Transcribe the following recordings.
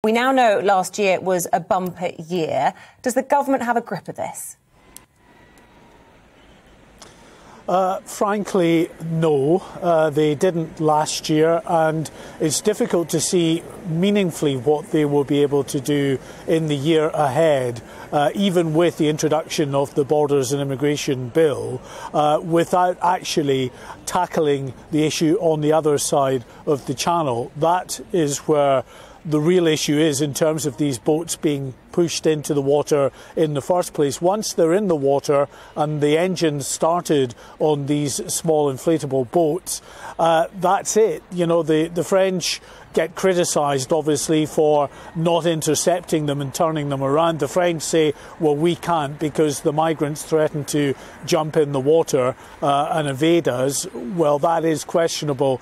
We now know last year was a bumper year. Does the government have a grip of this? Frankly, no, they didn't last year, and it's difficult to see meaningfully what they will be able to do in the year ahead, even with the introduction of the Borders and Immigration Bill, without actually tackling the issue on the other side of the channel. That is where the real issue is in terms of these boats being pushed into the water in the first place. Once they're in the water and the engines started on these small inflatable boats, that's it. You know, the French get criticised, obviously, for not intercepting them and turning them around. The French say, well, we can't because the migrants threaten to jump in the water and evade us. Well, that is questionable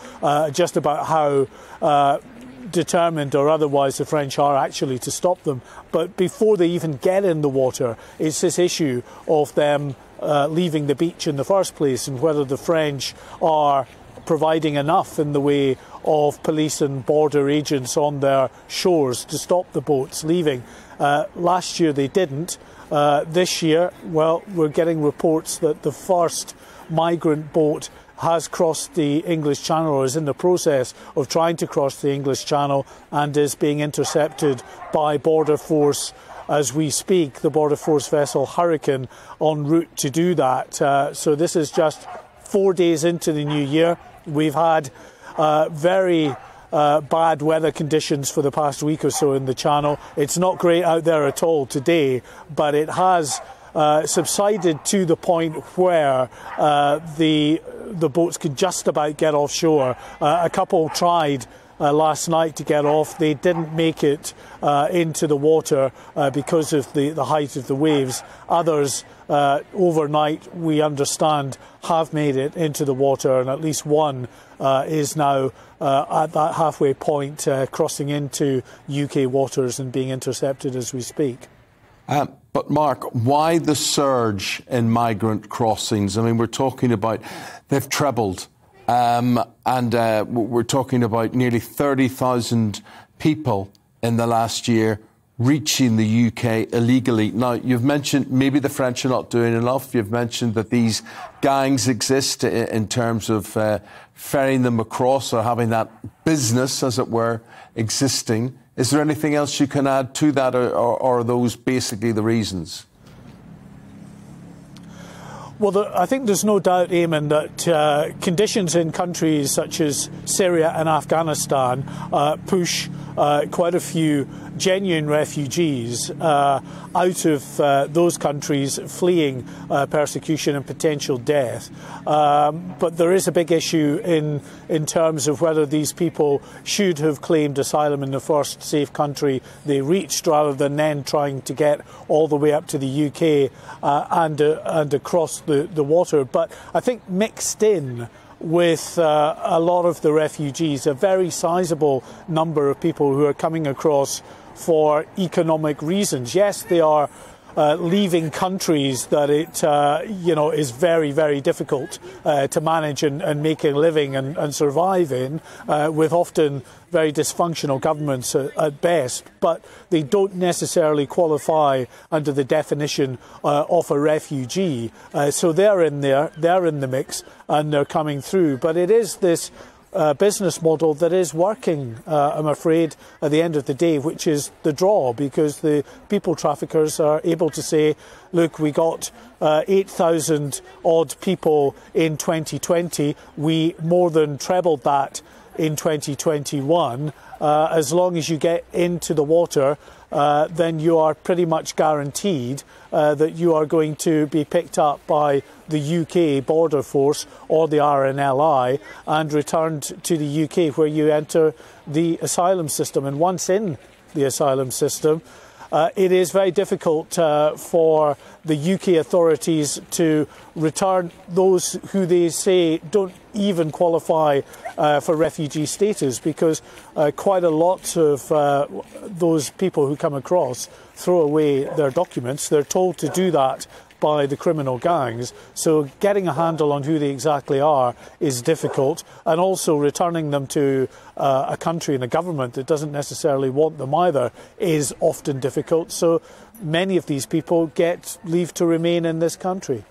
just about how determined or otherwise the French are actually to stop them. But before they even get in the water, it's this issue of them leaving the beach in the first place and whether the French are providing enough in the way of police and border agents on their shores to stop the boats leaving. Last year they didn't. This year, well, we're getting reports that the first migrant boat has crossed the English Channel or is in the process of trying to cross the English Channel and is being intercepted by Border Force as we speak, the Border Force vessel Hurricane, en route to do that. So this is just 4 days into the new year. We've had very bad weather conditions for the past week or so in the Channel. It's not great out there at all today, but it has subsided to the point where the boats could just about get offshore. A couple tried last night to get off. They didn't make it into the water because of the height of the waves. Others overnight, we understand, have made it into the water, and at least one is now at that halfway point crossing into UK waters and being intercepted as we speak. But Mark, why the surge in migrant crossings? I mean, we're talking about, they've trebled, and we're talking about nearly 30,000 people in the last year reaching the UK illegally. Now, you've mentioned maybe the French are not doing enough. You've mentioned that these gangs exist in terms of ferrying them across or having that business, as it were, existing. Is there anything else you can add to that, or are those basically the reasons? Well, I think there's no doubt, Eamon, that conditions in countries such as Syria and Afghanistan push quite a few genuine refugees out of those countries fleeing persecution and potential death. But there is a big issue in terms of whether these people should have claimed asylum in the first safe country they reached, rather than then trying to get all the way up to the UK and across the water. But I think mixed in with a lot of the refugees, a very sizable number of people who are coming across for economic reasons. Yes, they are leaving countries that it is very, very difficult to manage and make a living and survive in, with often very dysfunctional governments at best, but they don't necessarily qualify under the definition of a refugee. So they're in there, they're in the mix, and they're coming through. But it is this business model that is working, I'm afraid, at the end of the day, which is the draw, because the people traffickers are able to say, look, we got 8,000 odd people in 2020, we more than trebled that in 2021. As long as you get into the water, then you are pretty much guaranteed that you are going to be picked up by the UK Border Force or the RNLI and returned to the UK, where you enter the asylum system. And once in the asylum system, it is very difficult for the UK authorities to return those who they say don't even qualify for refugee status, because quite a lot of those people who come across throw away their documents. They're told to do that by the criminal gangs. So getting a handle on who they exactly are is difficult, and also returning them to a country and a government that doesn't necessarily want them either is often difficult. So many of these people get leave to remain in this country.